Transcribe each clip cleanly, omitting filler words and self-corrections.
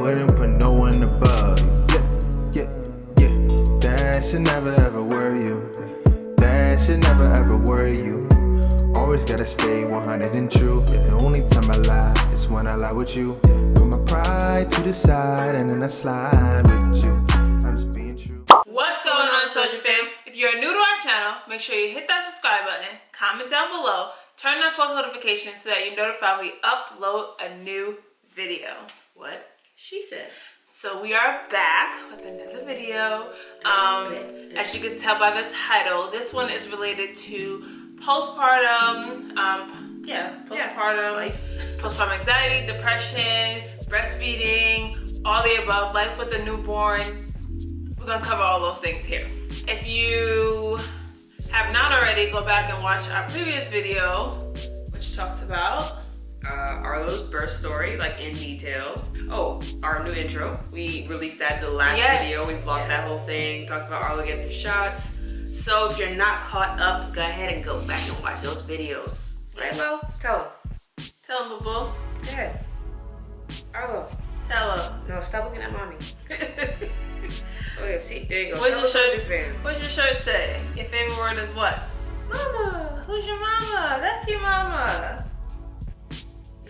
wouldn't put no one above you. That should never ever worry you. That should never ever worry you. Always gotta stay 100 and true. The only time I lie is when I lie with you. Put my pride to the side and then I slide with you. I'm just being true. What's going on, SOJA fam? If you're new to our channel, make sure you hit that subscribe button, comment down below, turn on post notifications so that you're notified when we upload a new video. What she said. So we are back with another video. As you can tell by the title, this one is related to postpartum. Postpartum anxiety, depression, breastfeeding, all the above, life with a newborn. We're gonna cover all those things here. If you have not already, go back and watch our previous video, which talks about Arlo's birth story, like in detail. Oh, our new intro. We released that the last video. We vlogged that whole thing, talked about Arlo getting his shots. So if you're not caught up, go ahead and go back and watch those videos. Right, Lo? Tell him. Tell him, boo. Go ahead. Arlo. Tell him. No, stop looking at mommy. Oh yeah, see, there you go. What's your shirt say? Your favorite word is what? Mama. Who's your mama? That's your mama.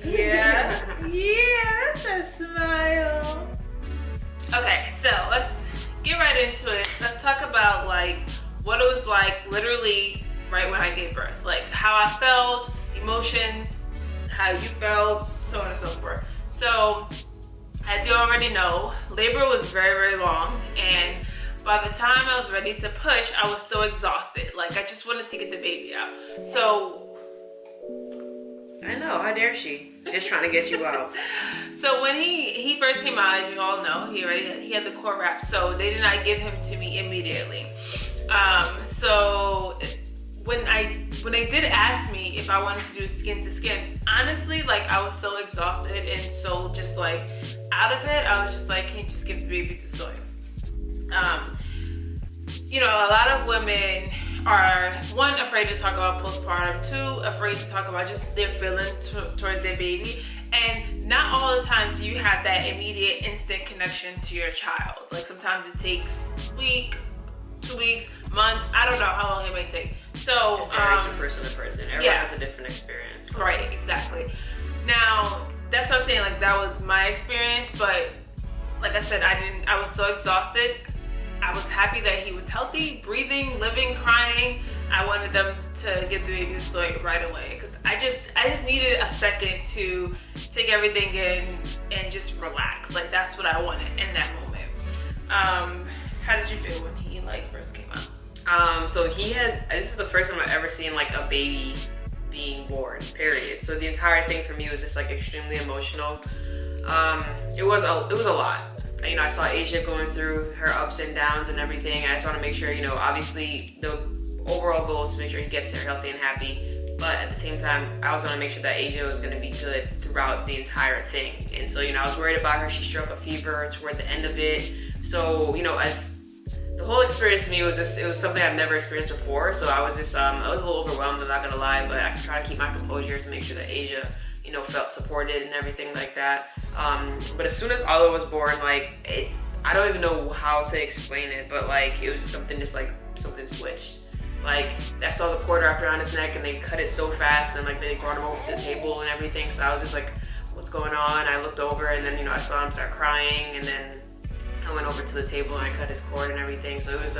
Yeah. Yeah, that's a smile. Okay, so let's get right into it. Let's talk about like what it was like literally right when I gave birth. Like how I felt, emotions, how you felt, so on and so forth. So as you already know, labor was very, very long, and by the time I was ready to push, I was so exhausted. Like I just wanted to get the baby out. So I know, how dare she? Just trying to get you out. So when he first came out, as you all know, he had the cord wrap, so they did not give him to me immediately. So when they did ask me if I wanted to do skin to skin, honestly, like I was so exhausted and so just like out of it, I was just like, can you just give the baby to Soy? You know, a lot of women are, one, afraid to talk about postpartum, two, afraid to talk about just their feelings towards their baby. And not all the time do you have that immediate instant connection to your child. Like sometimes it takes a week, 2 weeks, months, I don't know how long it may take. So it varies from person to person. Everyone has a different experience. Right, exactly. Now, that's what I'm saying, like that was my experience, but like I said, I was so exhausted. I was happy that he was healthy, breathing, living, crying. I wanted them to give the baby to Soy right away because I just needed a second to take everything in and just relax. Like that's what I wanted in that moment. How did you feel when he like first came out? So this is the first time I've ever seen like a baby being born, period. So the entire thing for me was just like extremely emotional. It was a lot. You know, I saw Asia going through her ups and downs and everything. I just want to make sure, you know, obviously the overall goal is to make sure he gets there healthy and happy. But at the same time, I also want to make sure that Asia was going to be good throughout the entire thing. And so, you know, I was worried about her. She struck a fever toward the end of it. So, you know, as the whole experience to me was just, it was something I've never experienced before. So I was just, I was a little overwhelmed, I'm not going to lie. But I could try to keep my composure to make sure that Asia, you know, felt supported and everything like that. But as soon as Arlo was born, like I don't even know how to explain it, but like it was something something switched. Like I saw the cord wrapped around his neck and they cut it so fast, and like they brought him over to the table and everything. So I was just like, what's going on? I looked over and then, you know, I saw him start crying, and then I went over to the table and I cut his cord and everything. So it was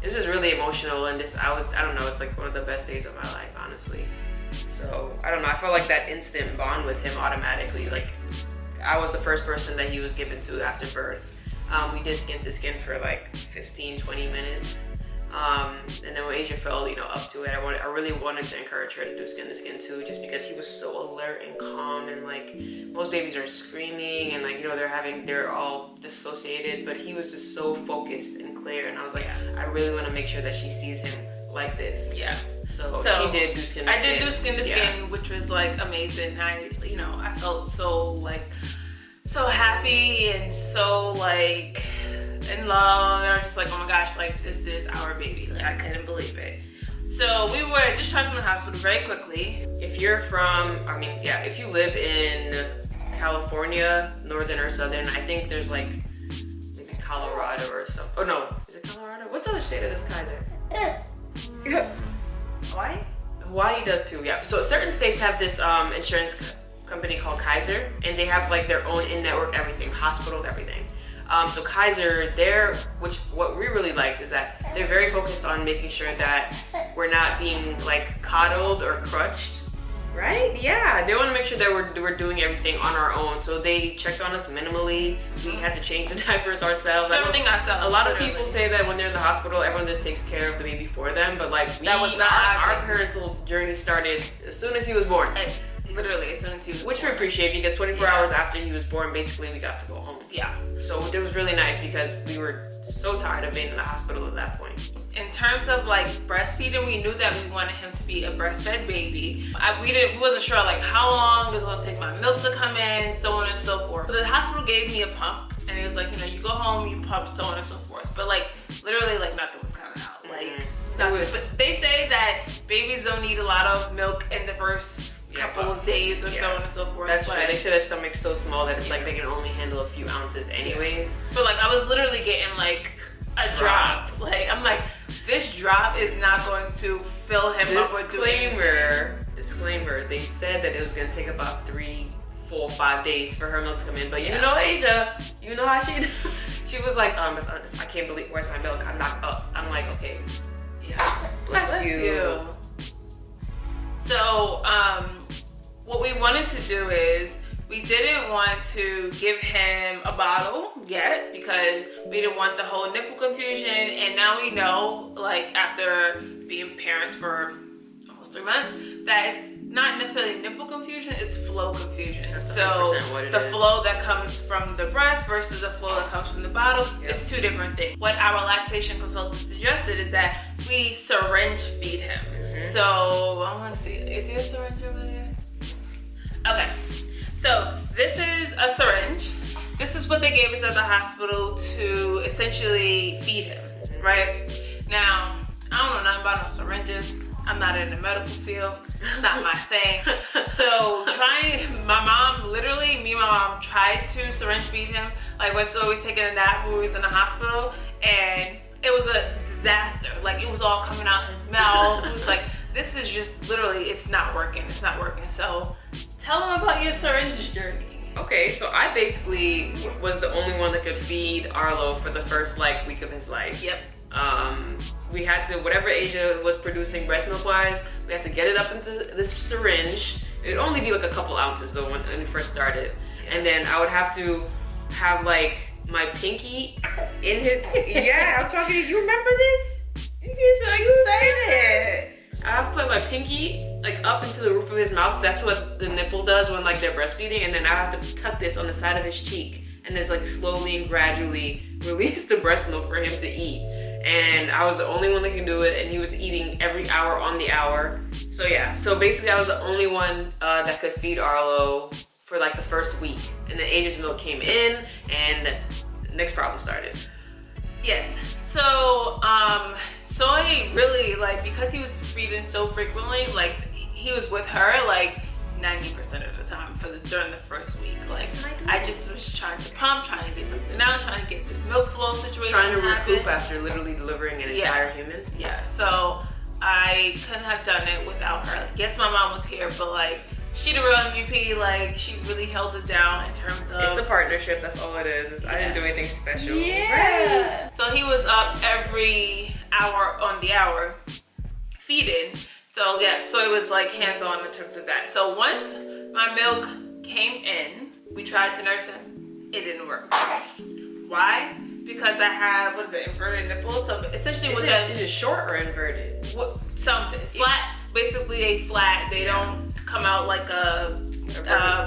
just really emotional, and just I don't know, it's like one of the best days of my life, honestly. So I don't know, I felt like that instant bond with him automatically. Like I was the first person that he was given to after birth. We did skin to skin for like 15-20 minutes. And then when Asia fell, you know, up to it, I really wanted to encourage her to do skin to skin too, just because he was so alert and calm, and like most babies are screaming and like, you know, they're all dissociated, but he was just so focused and clear, and I was like, I really want to make sure that she sees him like this. Yeah. So she did do skin to skin. I did do skin to skin, which was like amazing. I felt so like so happy and so like in love. And I was just like, oh my gosh, like this is our baby. Like I couldn't believe it. So we were discharged from the hospital very quickly. If you're from, if you live in California, northern or southern. I think there's like maybe Colorado or something. Oh no, is it Colorado? What's the other state of this Kaiser? Hawaii? Hawaii does too, yeah. So certain states have this insurance company called Kaiser, and they have like their own in-network everything, hospitals, everything. So Kaiser, what we really liked is that they're very focused on making sure that we're not being like coddled or crutched, right? Yeah, they want to make sure that we're doing everything on our own. So they checked on us minimally. We had to change the diapers ourselves. Everything ourselves. A lot of people say that when they're in the hospital, everyone just takes care of the baby for them, but like That was not our our parental journey started as soon as he was born. Literally as soon as he was Which born. we appreciate because 24 hours after he was born, basically we got to go home. Yeah. So it was really nice because we were so tired of being in the hospital at that point. In terms of like breastfeeding, we knew that we wanted him to be a breastfed baby. We wasn't sure like how long it was gonna take my milk to come in, so on and so forth. So the hospital gave me a pump and it was like, you go home, you pump, so on and so forth. But like literally like nothing was coming out. Like nothing. But they say that babies don't need a lot of milk in the first couple of days or so on and so forth. That's true. They say their stomach's so small that it's like they can only handle a few ounces anyways. But like I was literally getting like a drop. Like I'm like, this drop is not going to fill him up with Disclaimer, they said that it was gonna take about 3, 4, 5 days for her milk to come in. But you know Asia, you know how she was like, I can't believe, where's my milk? I'm not up. I'm like, okay. Yeah. Bless you. So, what we wanted to do is we didn't want to give him a bottle yet because we didn't want the whole nipple confusion. And now we know, like after being parents for almost 3 months, that it's not necessarily nipple confusion, it's flow confusion. That's so the is. flow that comes from the breast versus the flow that comes from the bottle is two different things. What our lactation consultant suggested is that we syringe feed him. So I want to see, is there a syringe over there? Okay, so this is a syringe. This is what they gave us at the hospital to essentially feed him, right? Now, I don't know nothing about no syringes. I'm not in the medical field. It's not my thing. So me and my mom tried to syringe feed him. Like we're always taking a nap when we was in the hospital, and it was a disaster. Like it was all coming out his mouth. It was like, this is just literally, it's not working. So tell them about your syringe journey. Okay, so I basically was the only one that could feed Arlo for the first like week of his life. Yep. We had to, whatever Asia was producing breast milk wise, we had to get it up into this syringe. It'd only be like a couple ounces though when we first started. And then I would have to have like my pinky in his, I'm talking to you, remember this? You get so excited. I have to put my pinky like up into the roof of his mouth. That's what the nipple does when like they're breastfeeding. And then I have to tuck this on the side of his cheek and then like slowly and gradually release the breast milk for him to eat. And I was the only one that could do it, and he was eating every hour on the hour. So yeah, so basically I was the only one that could feed Arlo for like the first week. And then Asia's milk came in and the next problem started. Yes, so Soy really, like, because he was feeding so frequently, like he was with her like 90% of the time during the first week. Like I just was trying to pump, trying to get something out, trying to get this milk flow situation Trying to recoup after literally delivering an entire human. Yeah, so I couldn't have done it without her. Like, yes, my mom was here, but like she the real MVP. Like she really held it down in terms of. It's a partnership. That's all it is. I didn't do anything special. Yeah. Right. So he was up every hour on the hour feeding. So yeah, Soy was like hands-on in terms of that. So once my milk came in, we tried to nurse him. It didn't work. Why? Because I have, inverted nipples. So essentially is it short or inverted? Something. Flat, basically a flat. They don't come out like a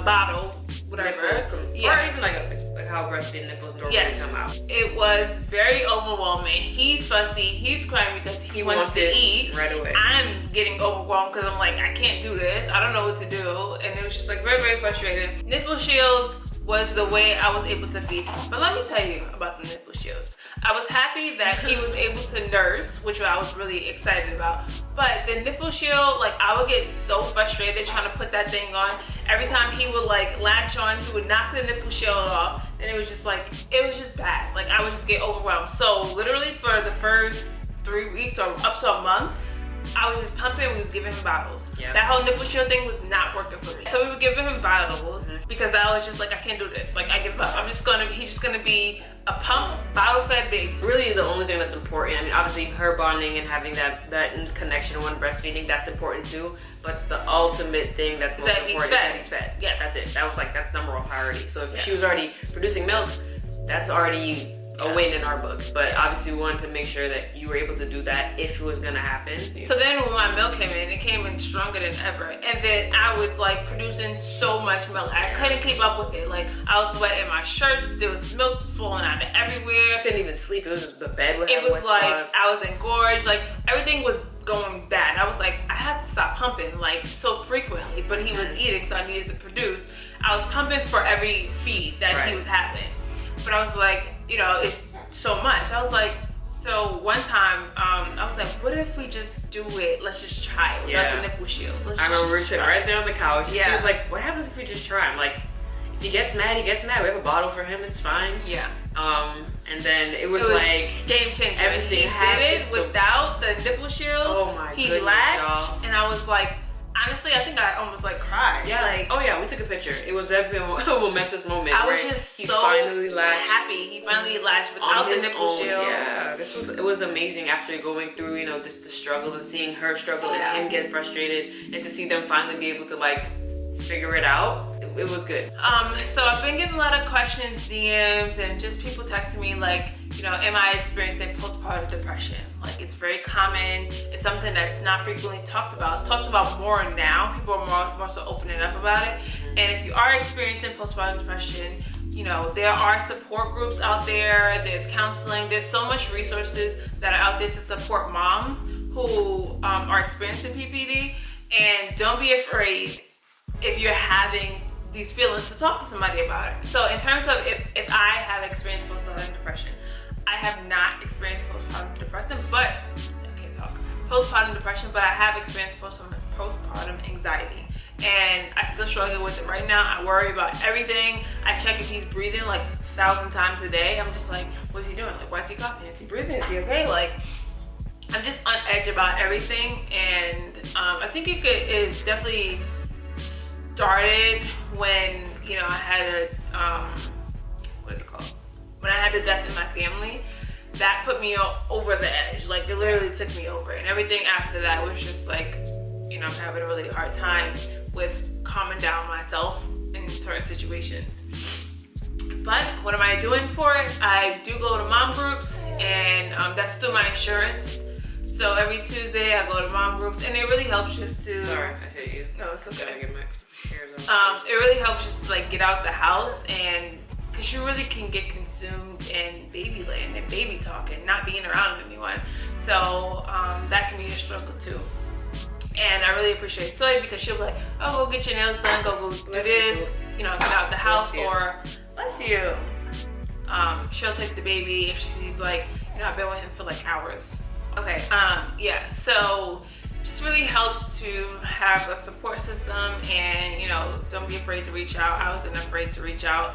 bottle, whatever. Or even like how breastfeeding nipples normally come out. It was very overwhelming. He's fussy. He's crying because he wants to eat right away. I'm getting overwhelmed because I'm like, I can't do this. I don't know what to do. And it was just like very, very frustrating. Nipple shields was the way I was able to feed him. But let me tell you about the nipple shields. I was happy that he was able to nurse, which I was really excited about. But the nipple shield, like I would get so frustrated trying to put that thing on. Every time he would like latch on, he would knock the nipple shield off, and it was just like, it was just bad. Like I would just get overwhelmed. So literally for the first 3 weeks or up to a month, I was just pumping. We was giving him bottles. Yeah. That whole nipple shield thing was not working for me. So we were giving him bottles because I was just like, I can't do this. Like I give up. He's just gonna be a pump, bottle-fed baby. Really, the only thing that's important, I mean, obviously her bonding and having that connection when breastfeeding, that's important too. But the ultimate thing that's most important is that he's fed. Yeah, that's it. That's number one priority. So if she was already producing milk, that's already a win in our book. But obviously we wanted to make sure that you were able to do that if it was gonna happen. So then when my milk came in, it came in stronger than ever. And then I was like producing so much milk. I couldn't keep up with it. Like I was sweating my shirts. There was milk flowing out of everywhere. I couldn't even sleep. It was just the bed would have It was like spots. I was engorged. Like everything was going bad. I was like, I have to stop pumping like so frequently. But he was eating, so I needed to produce. I was pumping for every feed that he was having. But I was like, you know, it's so much. I was like, so one time, I was like, what if we just do it? Let's just try it without the nipple shields. I remember we were sitting right there on the couch. Yeah. She was like, what happens if we just try? I'm like, if he gets mad, he gets mad. We have a bottle for him, it's fine. Yeah. And then it was like game changer. everything He did it without the nipple shield. Oh my He goodness, latched, y'all. and I was like, honestly, I think I almost like cried. Yeah. Like, oh yeah, we took a picture. It was definitely a momentous moment. I was where just he so finally latched happy. He finally latched without on the his nipple own. shield. Yeah, it was amazing after going through, you know, just the struggle and seeing her struggle and him get frustrated, and to see them finally be able to like figure it out. It was good. So I've been getting a lot of questions, DMs, and just people texting me like, you know, am I experiencing postpartum depression? Like it's very common. It's something that's not frequently talked about. It's talked about more now. People are more so opening up about it. And if you are experiencing postpartum depression, you know, there are support groups out there. There's counseling. There's so much resources that are out there to support moms who are experiencing PPD. And don't be afraid if you're having these feelings to talk to somebody about it. So in terms of if I have experienced postpartum depression, I have not experienced postpartum depression, but postpartum depression, but I have experienced postpartum anxiety. And I still struggle with it right now. I worry about everything. I check if he's breathing like 1,000 times a day. I'm just like, what's he doing? Like, why is he coughing? Is he breathing? Is he okay? Like, I'm just on edge about everything. And I think it definitely started when, you know, I had a, what is it called? When I had the death in my family. That put me over the edge. Like, it literally took me over. And everything after that was just like, you know, I'm having a really hard time with calming down myself in certain situations. But what am I doing for it? I do go to mom groups, and that's through my insurance. So every Tuesday I go to mom groups, and it really helps just to... Sorry, I hit you. No, it's okay. It It really helps just to like get out the house, and because you really can get consumed in baby land and baby talk and not being around anyone. So that can be a struggle too. And I really appreciate Soy because she'll be like, oh, go get your nails done, go do this, you know, get out the house, or bless you. She'll take the baby if she's like, you know, I've been with him for like hours. Okay, yeah, so just really helps to have a support system, and you know, don't be afraid to reach out. I wasn't afraid to reach out.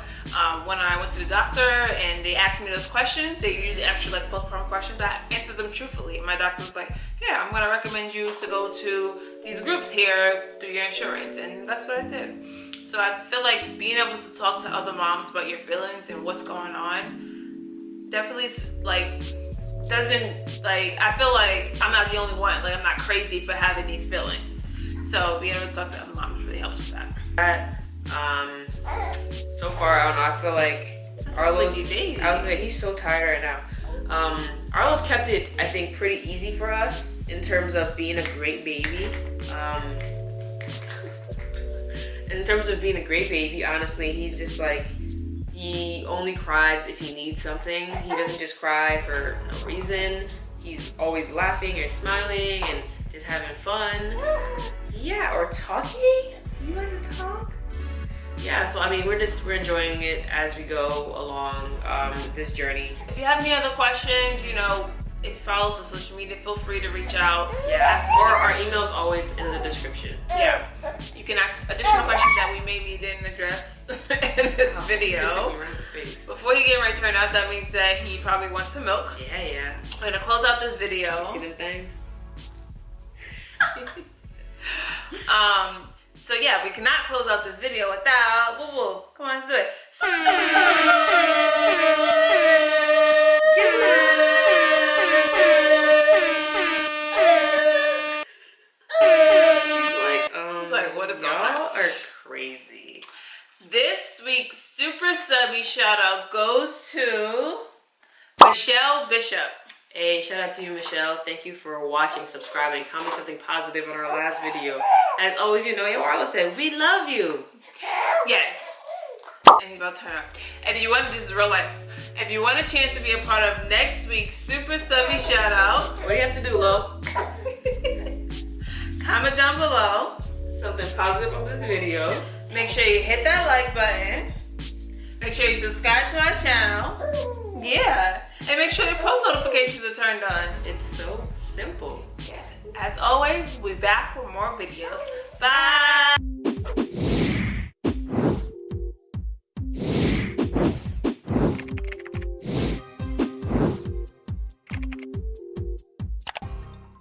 When I went to the doctor and they asked me those questions, they usually actually like postpartum questions, I answered them truthfully. My doctor was like, yeah, I'm gonna recommend you to go to these groups here through your insurance, and that's what I did. So I feel like being able to talk to other moms about your feelings and what's going on definitely like doesn't, like, I feel like I'm not the only one. Like, I'm not crazy for having these feelings. So being able to talk to other moms really helps with that. So far, I don't know, I feel like Arlo's, baby. I was like, he's so tired right now. Arlo's kept it, I think, pretty easy for us in terms of being a great baby. In terms of being a great baby, honestly, he's just like, he only cries if he needs something. He doesn't just cry for no reason. He's always laughing or smiling and just having fun. Yeah, or talking. You like to talk? Yeah, so I mean, we're enjoying it as we go along this journey. If you have any other questions, you know, if you follow us on social media, feel free to reach out. Yeah, or our email's always in the description. Yeah. You can ask additional questions that we maybe didn't address in this video. Before you get right turned out, that means that he probably wants some milk. Yeah. We're gonna close out this video. See them things? So yeah, we cannot close out this video without woo-woo. Come on, let's do it. He's like, what is going on? Y'all are crazy. This week's super subby shout out goes to Michelle Bishop. Hey, shout out to you, Michelle. Thank you for watching, subscribing, comment something positive on our last video. As always, you know, Arlo said, we love you. Yes. And he's about to turn up. If you want, this is real life. If you want a chance to be a part of next week's super subby shout out, what do you have to do, Lo? Comment down below something positive on this video. Make sure you hit that like button. Make sure you subscribe to our channel. Yeah. And make sure your post notifications are turned on. It's so simple. Yes. As always, we'll be back with more videos. Bye.